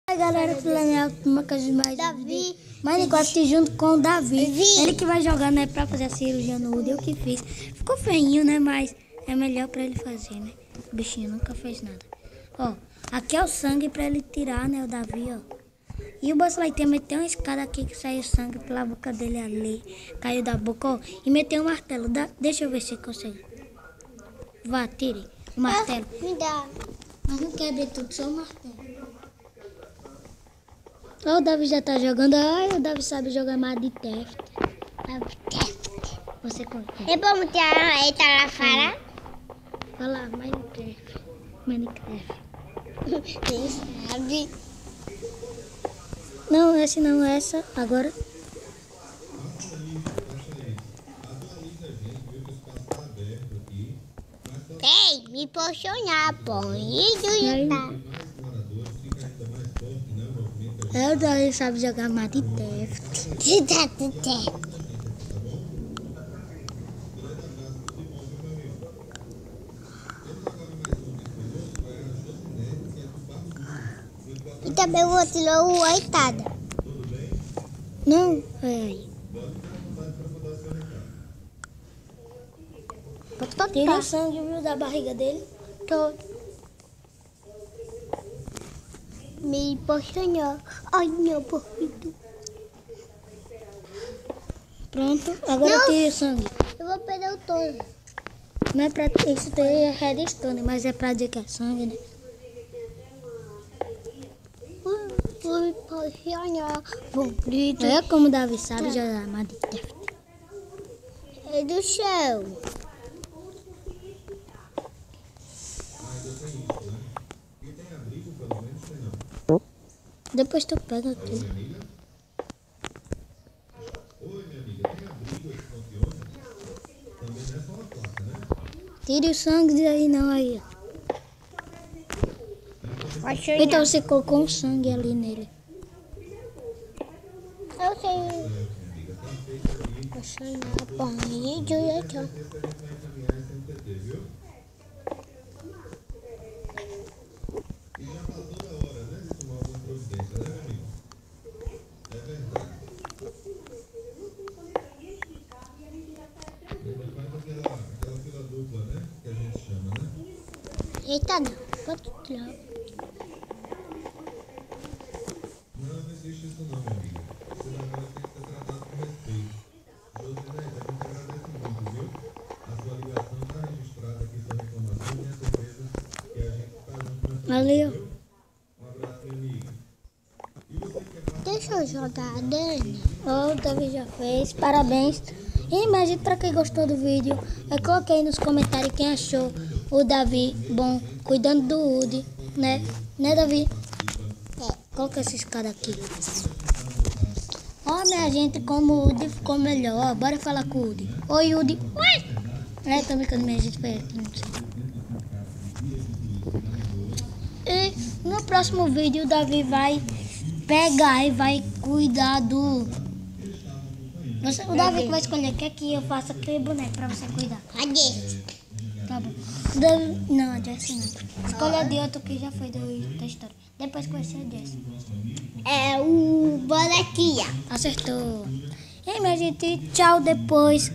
Aí galera, Filanel, uma coisa mais Davi, Minecraft junto com o Davi. Ele que vai jogar, né, pra fazer a cirurgia no útero. Eu que fiz. Ficou feinho, né, mas é melhor pra ele fazer, né. O bichinho nunca fez nada. Ó, aqui é o sangue pra ele tirar, né, o Davi, ó. E o Boss Lightyear meteu uma escada aqui que saiu sangue pela boca dele ali. Caiu da boca, ó, e meteu um martelo. Deixa eu ver se consegue. Vá, tire o martelo. Me dá. Mas não quebre tudo, só o martelo. Ó, o Davi já tá jogando. Ai, o Davi sabe jogar Minecraft. Você conhece? É bom ter ele tá lá fora? Olha lá, Minecraft. Quem sabe? Não, essa não, essa. Agora. Ei, me posicionar, põe e tá. É, o Davi sabe jogar Minecraft. Tá tudo certo. E também vou tirar o oitada. Não, é aí. Tira o sangue, viu, da barriga dele. Todo. Me posicionou. Ai, meu porrito. Pronto, agora Não. tira o sangue. Eu vou perder o todo. Não é pra isso daí é redstone, mas é pra dizer que é sangue, né? Vou me posicionar. Porrito. Olha como o Davi sabe jogar Minecraft. É do céu. Depois tu pega aqui. Tire o sangue daí não, aí. Então você colocou um sangue ali nele. Eu sei. Posicionar. Porrito. Eita, não. Pode tirar. Não existe isso não, minha amiga. Você agora tem que ser tratado com respeito. Josinete, a gente agradece muito, viu? A sua ligação está registrada aqui, sua reclamação, e tenha certeza que a gente está junto nessa Ali, ó. viu? Um abraço, minha amiga. E você que quer Deixa eu jogar, Dani. Ó, o Davi já fez. Parabéns. E imagine pra quem gostou do vídeo. Coloque aí nos comentários quem achou o Davi bom, cuidando do Woody, né? Né, Davi? Coloca essa escada aqui. Ó, minha gente, como o Woody ficou melhor. Ó, bora falar com o Woody. Oi, Woody. Oi! Tô brincando, minha gente. Foi aqui, não sei. E no próximo vídeo o Davi vai pegar e vai cuidar do... O Davi que vai escolher, quer que eu faça aquele boneco pra você cuidar. Cadê? Tá bom. O Davi... Não, a Jessie não. Escolha de outro que já foi da história. Depois que vai ser a Jessie. É o bonequinha. Acertou. E aí, minha gente, tchau depois.